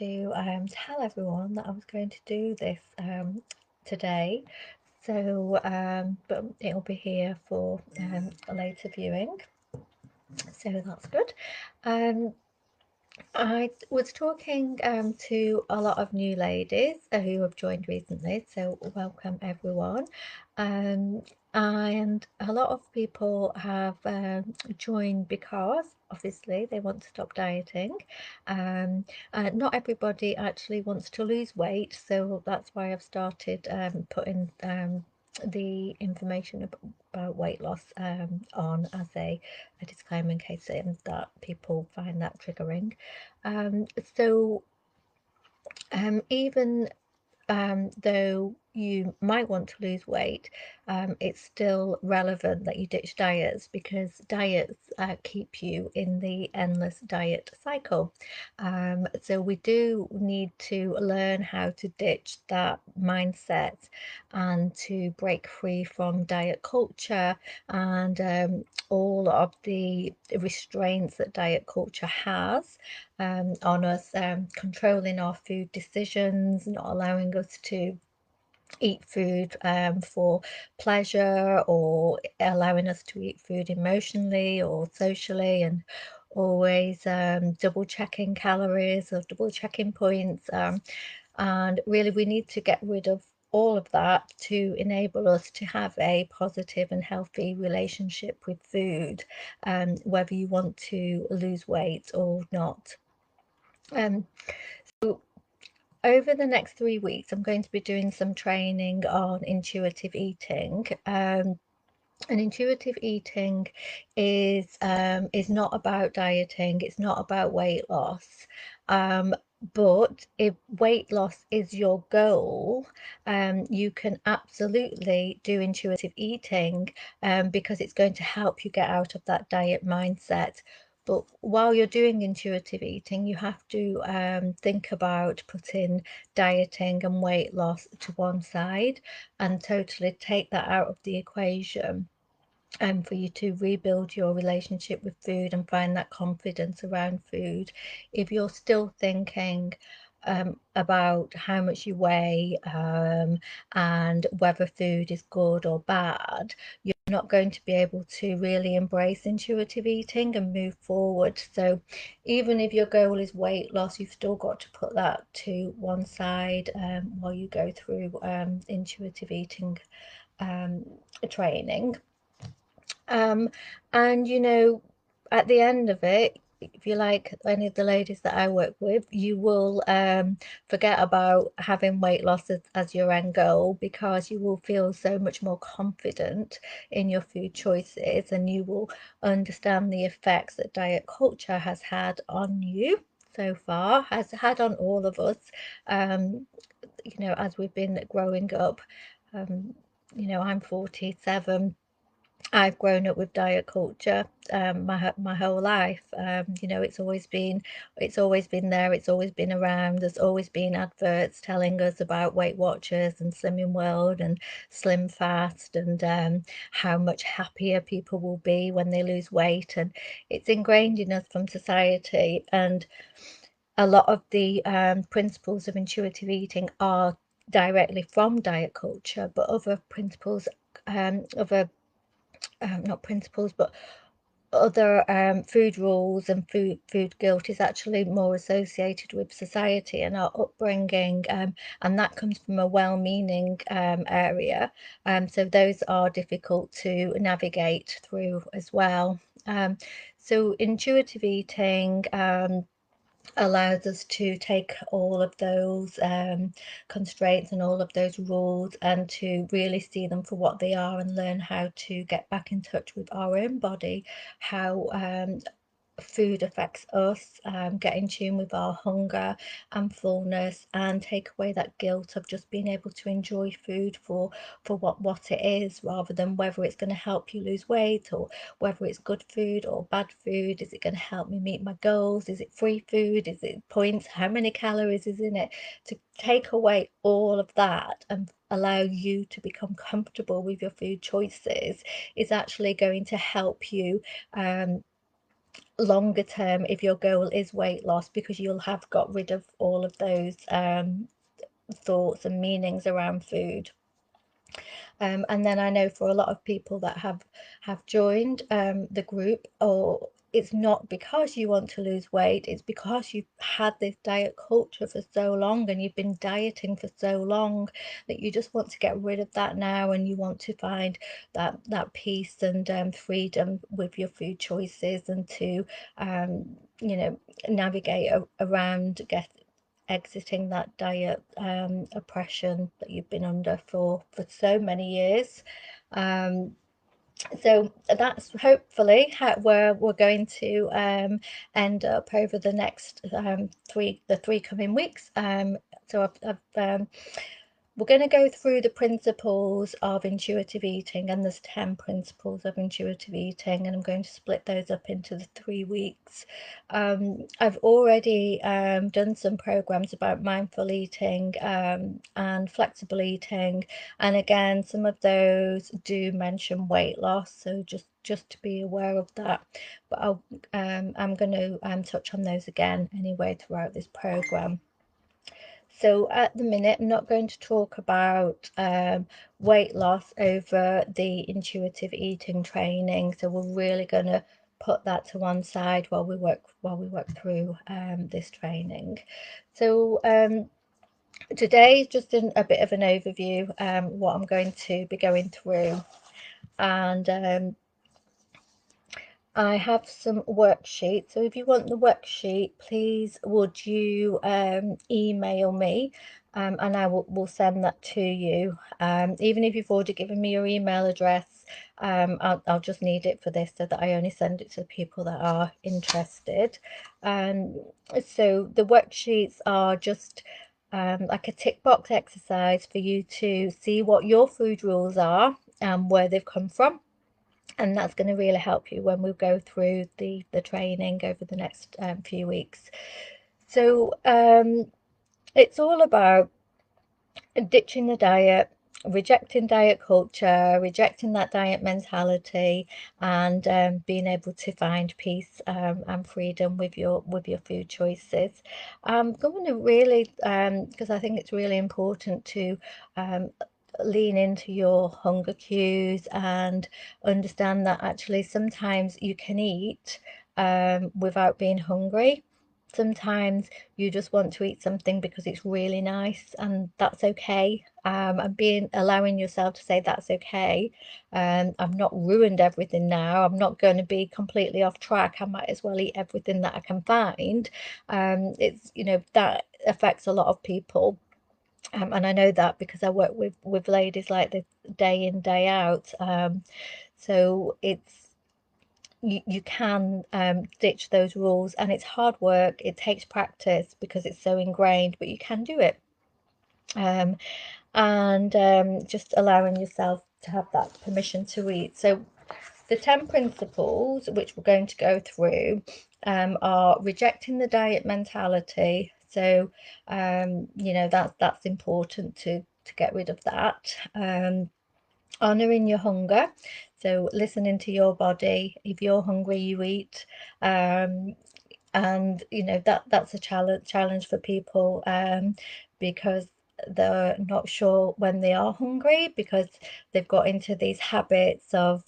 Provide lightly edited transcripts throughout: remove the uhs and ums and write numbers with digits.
to tell everyone that I was going to do this today. But it'll be here for a later viewing, so that's good. Um, I was talking to a lot of new ladies who have joined recently, so welcome everyone. Um, and a lot of people have joined because obviously they want to stop dieting. Not everybody actually wants to lose weight, so that's why I've started putting the information about weight loss on as a disclaimer in case that people find that triggering. Um, so Even though you might want to lose weight, it's still relevant that you ditch diets because diets keep you in the endless diet cycle. So we do need to learn how to ditch that mindset and to break free from diet culture and all of the restraints that diet culture has on us, controlling our food decisions, not allowing us to eat food for pleasure, or allowing us to eat food emotionally or socially, and always double checking calories or double checking points. And really, we need to get rid of all of that to enable us to have a positive and healthy relationship with food, whether you want to lose weight or not. Um, so over the next 3 weeks, I'm going to be doing some training on intuitive eating. And intuitive eating is not about dieting. It's not about weight loss. But if weight loss is your goal, you can absolutely do intuitive eating because it's going to help you get out of that diet mindset. But while you're doing intuitive eating, you have to think about putting dieting and weight loss to one side and totally take that out of the equation, and for you to rebuild your relationship with food and find that confidence around food. If you're still thinking about how much you weigh and whether food is good or bad, you're not going to be able to really embrace intuitive eating and move forward. So even if your goal is weight loss, you've still got to put that to one side while you go through intuitive eating training. Um, and at the end of it, if you like any of the ladies that I work with, you will forget about having weight loss as your end goal, because you will feel so much more confident in your food choices, and you will understand the effects that diet culture has had on you so far, has had on all of us, as we've been growing up. Um, I'm 47. I've grown up with diet culture my whole life. It's always been there. It's always been around. There's always been adverts telling us about Weight Watchers and Slimming World and Slim Fast, and how much happier people will be when they lose weight. And it's ingrained in us from society. And a lot of the principles of intuitive eating are directly from diet culture, but other principles, other not principles, but other food rules and food guilt is actually more associated with society and our upbringing, and that comes from a well-meaning area. So those are difficult to navigate through as well. So intuitive eating allows us to take all of those constraints and all of those rules and to really see them for what they are, and learn how to get back in touch with our own body, how food affects us, get in tune with our hunger and fullness, and take away that guilt of just being able to enjoy food for what it is, rather than whether it's going to help you lose weight, or whether it's good food or bad food. Is it going to help me meet my goals? Is it free food? Is it points? How many calories is in it? To take away all of that and allow you to become comfortable with your food choices is actually going to help you longer term if your goal is weight loss, because you'll have got rid of all of those thoughts and meanings around food. And then I know for a lot of people that have joined the group, or it's not because you want to lose weight, it's because you've had this diet culture for so long and you've been dieting for so long that you just want to get rid of that now, and you want to find that peace and freedom with your food choices, and to you know, navigate around exiting that diet oppression that you've been under for so many years. Um, so that's hopefully where we're going to end up over the next three coming weeks. So we're going to go through the principles of intuitive eating, and there's 10 principles of intuitive eating, and I'm going to split those up into the 3 weeks. I've already done some programs about mindful eating and flexible eating, and again, some of those do mention weight loss, so just to be aware of that. But I'm going to touch on those again anyway throughout this program. So at the minute, I'm not going to talk about weight loss over the intuitive eating training. So we're really going to put that to one side while we work through this training. So today is just a bit of an overview what I'm going to be going through, and I have some worksheets. So if you want the worksheet, please would you email me, and I will send that to you. Even if you've already given me your email address, I'll just need it for this so that I only send it to people that are interested. So the worksheets are just like a tick box exercise for you to see what your food rules are and where they've come from, and that's going to really help you when we go through the training over the next few weeks. So it's all about ditching the diet, rejecting diet culture, rejecting that diet mentality, and being able to find peace and freedom with your food choices. I'm going to really, because I think it's really important to lean into your hunger cues and understand that actually sometimes you can eat without being hungry. Sometimes you just want to eat something because it's really nice, and that's okay. And allowing yourself to say that's okay. I've not ruined everything now. I'm not going to be completely off track. I might as well eat everything that I can find. It's, you know, that affects a lot of people. And I know that because I work with ladies like this day in, day out. So you can ditch those rules, and it's hard work. It takes practice because it's so ingrained, but you can do it. And just allowing yourself to have that permission to eat. So the 10 principles, which we're going to go through, are rejecting the diet mentality. So you know, that's important to get rid of that. Honoring your hunger, so listening to your body. If you're hungry, you eat. And you know, that's a challenge for people, because they're not sure when they are hungry, because they've got into these habits of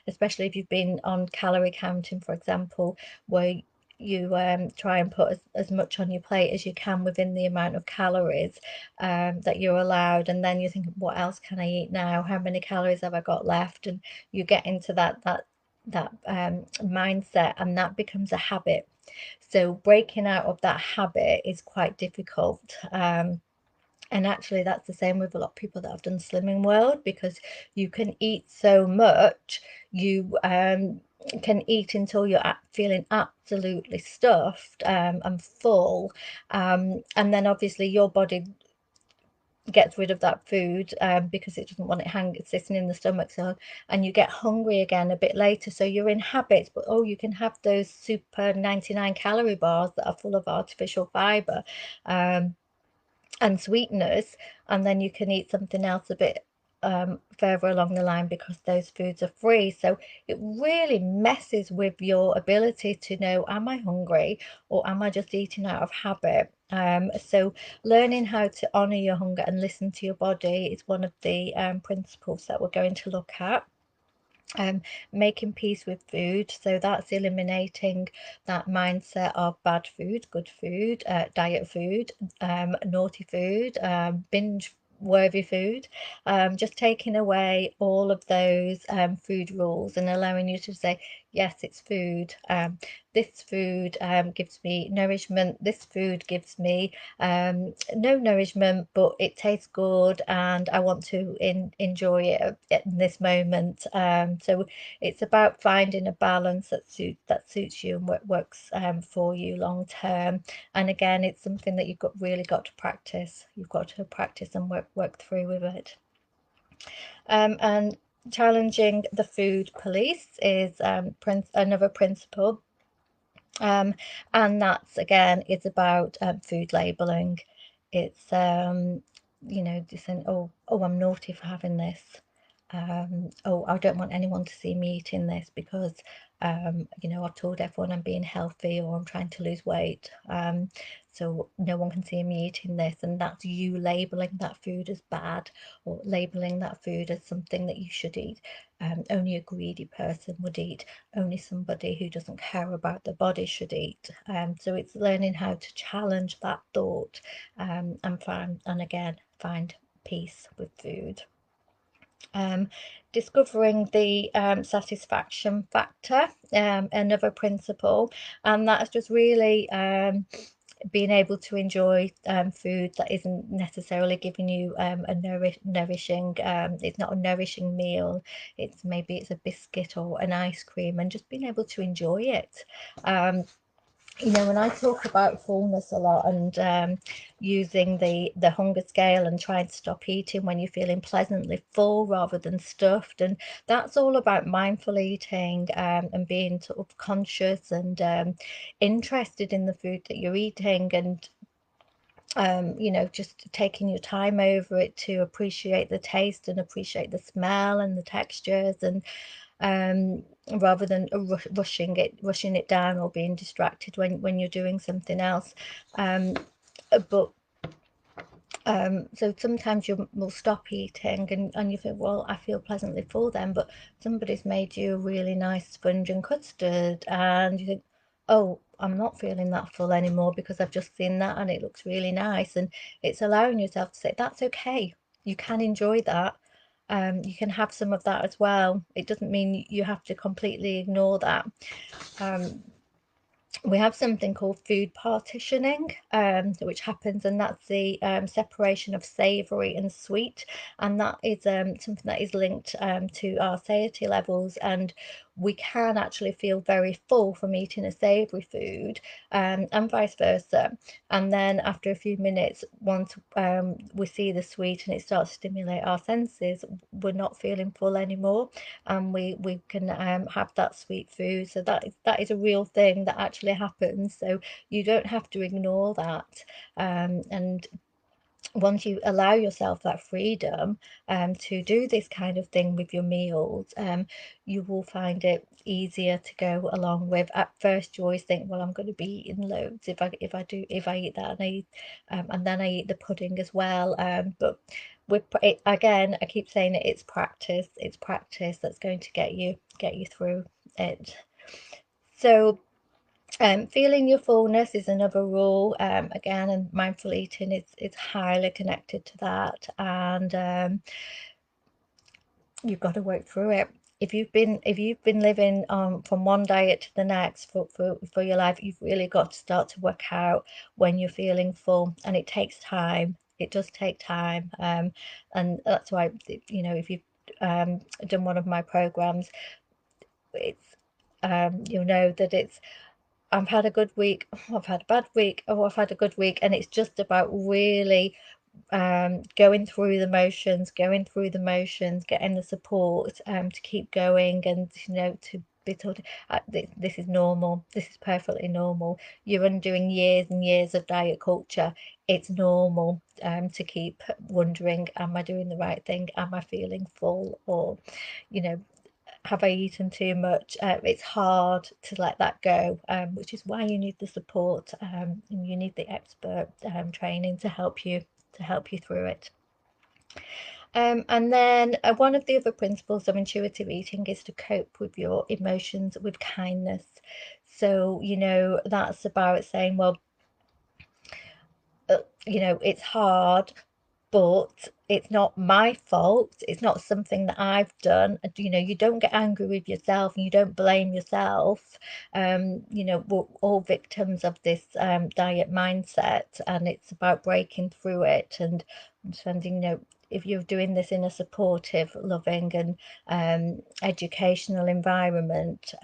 especially if you've been on calorie counting, for example, where you try and put as much on your plate as you can within the amount of calories that you're allowed, and then you think, what else can I eat now? How many calories have I got left? And you get into that mindset, and that becomes a habit. So breaking out of that habit is quite difficult. And actually, that's the same with a lot of people that have done Slimming World, because you can eat so much, you can eat until you're feeling absolutely stuffed and full. And then obviously your body gets rid of that food because it doesn't want it sitting in the stomach. So, and you get hungry again a bit later, so you're in habits. But oh, you can have those super 99 calorie bars that are full of artificial fiber and sweeteners, and then you can eat something else a bit further along the line because those foods are free. So it really messes with your ability to know, am I hungry or am I just eating out of habit? So learning how to honor your hunger and listen to your body is one of the principles that we're going to look at. Making peace with food, so that's eliminating that mindset of bad food, good food, diet food, naughty food, binge worthy food, just taking away all of those food rules and allowing you to say, yes, it's food. This food gives me nourishment, this food gives me no nourishment, but it tastes good and I want to enjoy it in this moment. So it's about finding a balance that suits you and works for you long term. And again, it's something that you've really got to practice. You've got to practice and work through with it. And challenging the food police is another principle. And that's again, it's about food labeling. It's just saying, oh, I'm naughty for having this. Oh, I don't want anyone to see me eating this because I've told everyone I'm being healthy or I'm trying to lose weight. So no one can see me eating this, and that's you labeling that food as bad or labeling that food as something that you should eat. Only a greedy person would eat, only somebody who doesn't care about the body should eat. So it's learning how to challenge that thought, and again find peace with food. Discovering the satisfaction factor, another principle, and that's just really being able to enjoy food that isn't necessarily giving you a nourishing it's not a nourishing meal. Maybe it's a biscuit or an ice cream, and just being able to enjoy it. When I talk about fullness a lot and using the hunger scale and trying to stop eating when you're feeling pleasantly full rather than stuffed, and that's all about mindful eating, and being sort of conscious and interested in the food that you're eating, and just taking your time over it to appreciate the taste and appreciate the smell and the textures, and rather than rushing it down or being distracted when you're doing something else. But so sometimes will stop eating, and you think, well, I feel pleasantly full then, but somebody's made you a really nice sponge and custard, and you think, oh, I'm not feeling that full anymore because I've just seen that and it looks really nice. And it's allowing yourself to say, that's okay. You can enjoy that. You can have some of that as well. It doesn't mean you have to completely ignore that. We have something called food partitioning, which happens, and that's the separation of savoury and sweet, and that is something that is linked to our satiety levels, and we can actually feel very full from eating a savoury food, and vice versa. And then after a few minutes, once we see the sweet and it starts to stimulate our senses, we're not feeling full anymore, and we can have that sweet food. So that is a real thing that actually happens. So you don't have to ignore that. And once you allow yourself that freedom to do this kind of thing with your meals, you will find it easier to go along with. At first, you always think, well, I'm going to be eating loads if I eat that, and then I eat the pudding as well. But with it, again, I keep saying it, it's practice. It's practice that's going to get you through it. So feeling your fullness is another rule, again, and mindful eating is highly connected to that, and you've got to work through it. If you've been living from one diet to the next for your life, you've really got to start to work out when you're feeling full, and it takes time. It does take time, and that's why, if you've done one of my programs, it's you'll know that it's, I've had a good week, oh, I've had a bad week, oh, I've had a good week. And it's just about really going through the motions, getting the support to keep going, and to be told, this is normal, this is perfectly normal. You're undoing years and years of diet culture. It's normal to keep wondering, am I doing the right thing? Am I feeling full? Or, you know, have I eaten too much? It's hard to let that go, which is why you need the support, and you need the expert training to help you through it. And then one of the other principles of intuitive eating is to cope with your emotions with kindness. So, you know, that's about saying, well, you know, it's hard, but it's not my fault. It's not something that I've done. You know, you don't get angry with yourself and you don't blame yourself. You know, we're all victims of this diet mindset, and it's about breaking through it and understanding, you know, if you're doing this in a supportive, loving, and educational environment,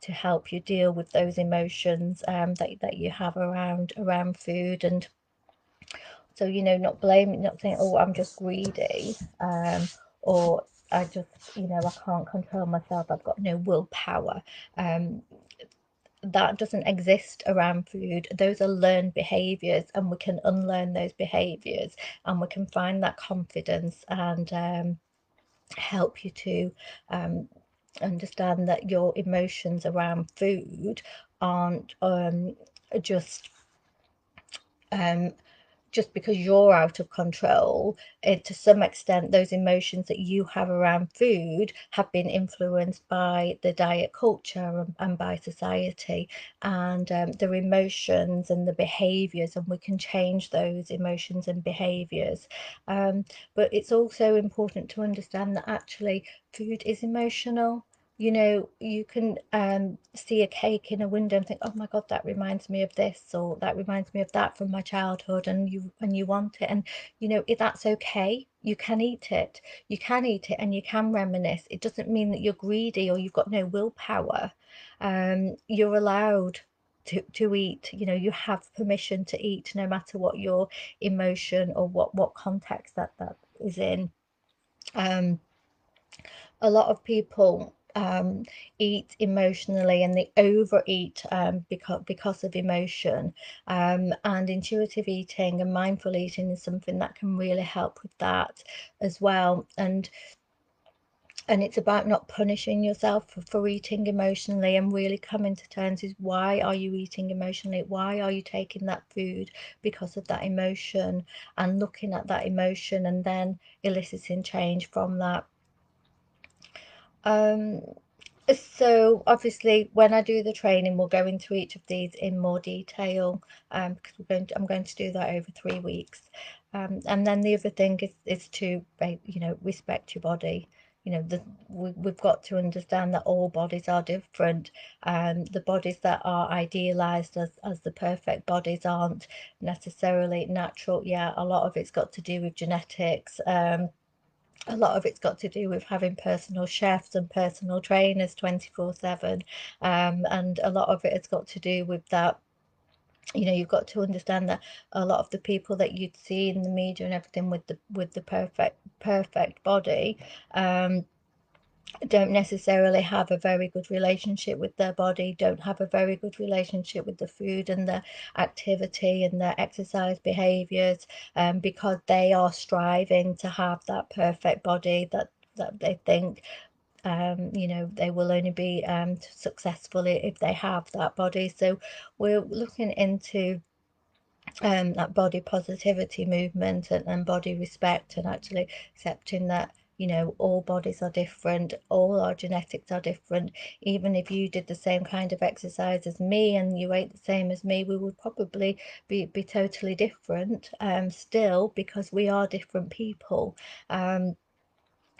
to help you deal with those emotions that you have around food. And so, you know, not blaming, not saying, oh, I'm just greedy, or I just, you know, I can't control myself, I've got no willpower. Um, that doesn't exist around food. Those are learned behaviors, and we can unlearn those behaviors, and we can find that confidence and help you to understand that your emotions around food aren't just um, just because you're out of control. To some extent, those emotions that you have around food have been influenced by the diet culture and by society, and their emotions and the behaviors, and we can change those emotions and behaviors. But it's also important to understand that actually food is emotional. You know, you can see a cake in a window and think, oh my god, that reminds me of this, or that reminds me of that from my childhood, and you want it. And you know, that's okay. You can eat it, you can eat it, and you can reminisce. It doesn't mean that you're greedy or you've got no willpower. You're allowed to eat. You know, you have permission to eat, no matter what your emotion or what context that is in. um a lot of people eat emotionally, and they overeat because of emotion. And intuitive eating and mindful eating is something that can really help with that as well. And it's about not punishing yourself for eating emotionally, and really coming to terms with, why are you eating emotionally? Why are you taking that food? Because of that emotion, and looking at that emotion and then eliciting change from that. Um, so obviously, when I do the training, we'll go into each of these in more detail, because I'm going to do that over 3 weeks. And then the other thing is to, you know, respect your body. You know, we've got to understand that all bodies are different. The bodies that are idealized as the perfect bodies aren't necessarily natural. Yeah, a lot of it's got to do with genetics. A lot of it's got to do with having personal chefs and personal trainers 24/7, and a lot of it has got to do with that. You know, you've got to understand that a lot of the people that you'd see in the media and everything with the perfect body, don't necessarily have a very good relationship with their body, don't have a very good relationship with the food and the activity and their exercise behaviors, because they are striving to have that perfect body that they think, you know, they will only be successful if they have that body. So we're looking into that body positivity movement, and body respect, and actually accepting that, you know, all bodies are different, all our genetics are different. Even if you did the same kind of exercise as me and you ate the same as me, we would probably be totally different, still, because we are different people.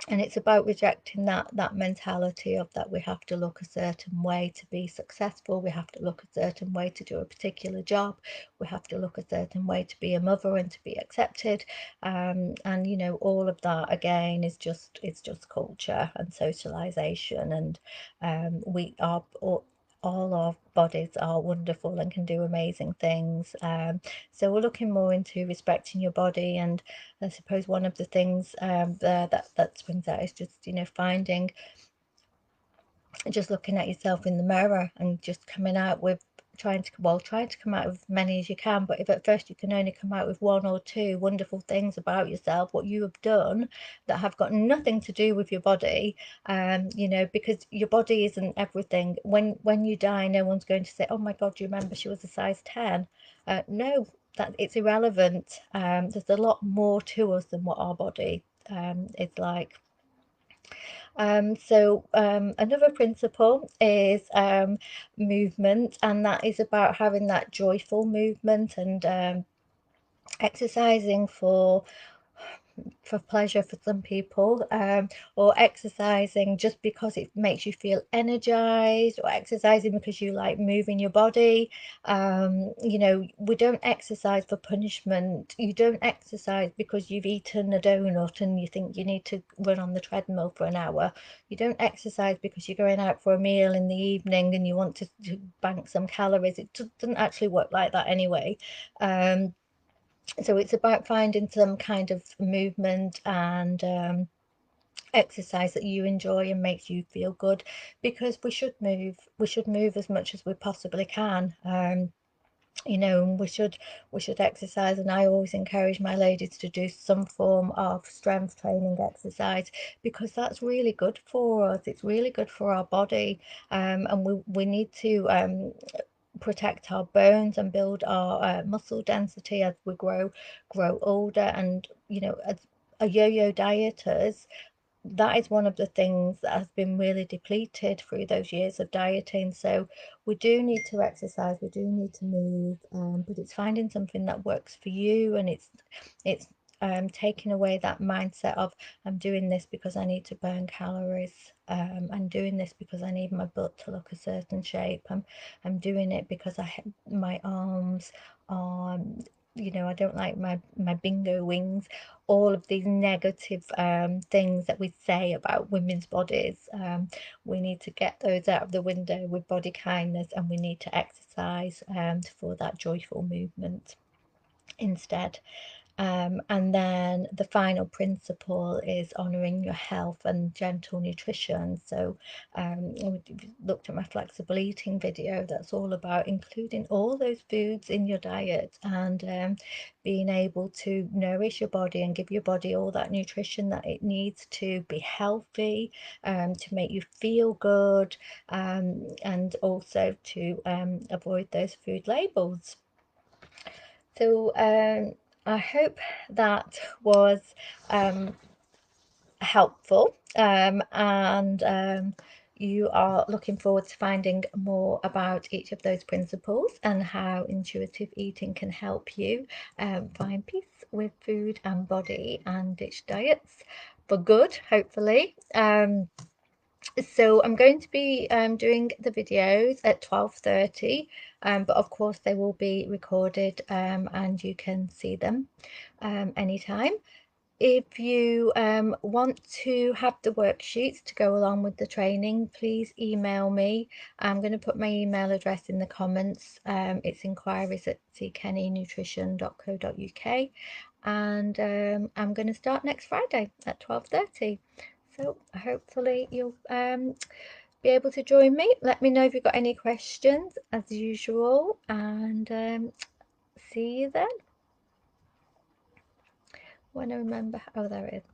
And it's about rejecting that mentality of that we have to look a certain way to be successful, we have to look a certain way to do a particular job, we have to look a certain way to be a mother and to be accepted. And you know, all of that again is just, it's just culture and socialization. And we are all our bodies are wonderful and can do amazing things. So we're looking more into respecting your body. And I suppose one of the things there that springs out is just, you know, finding just looking at yourself in the mirror and just coming out with trying to come out with as many as you can. But if at first you can only come out with one or two wonderful things about yourself, what you have done that have got nothing to do with your body, you know, because your body isn't everything. When you die, no one's going to say, oh my god, do you remember she was a size 10? No, that it's irrelevant. There's a lot more to us than what our body is like. Another principle is movement, and that is about having that joyful movement and exercising for pleasure for some people, or exercising just because it makes you feel energized, or exercising because you like moving your body. You know, we don't exercise for punishment. You don't exercise because you've eaten a donut and you think you need to run on the treadmill for an hour. You don't exercise because you're going out for a meal in the evening and you want to bank some calories. It doesn't actually work like that anyway. So it's about finding some kind of movement and exercise that you enjoy and makes you feel good, because we should move as much as we possibly can. You know, we should exercise, and I always encourage my ladies to do some form of strength training exercise, because that's really good for us. It's really good for our body, and we need to protect our bones and build our muscle density as we grow older. And you know, as a yo-yo dieters, that is one of the things that has been really depleted through those years of dieting. So we do need to exercise, we do need to move, but it's finding something that works for you, and it's taking away that mindset of I'm doing this because I need to burn calories. I'm doing this because I need my butt to look a certain shape. I'm doing it because my arms are, you know, I don't like my bingo wings. All of these negative things that we say about women's bodies, we need to get those out of the window with body kindness, and we need to exercise for that joyful movement instead. And then the final principle is honouring your health and gentle nutrition. So we looked at my flexible eating video. That's all about including all those foods in your diet, and being able to nourish your body and give your body all that nutrition that it needs to be healthy, to make you feel good, and also to avoid those food labels. So I hope that was helpful, and you are looking forward to finding more about each of those principles and how intuitive eating can help you find peace with food and body and ditch diets for good, hopefully. So I'm going to be doing the videos at 12:30, but of course they will be recorded, and you can see them anytime. If you want to have the worksheets to go along with the training, please email me. I'm going to put my email address in the comments. It's inquiries@ckennynutrition.co.uk, and I'm going to start next Friday at 12:30. So hopefully you'll be able to join me. Let me know if you've got any questions as usual, and see you then. When I remember, oh, there it is.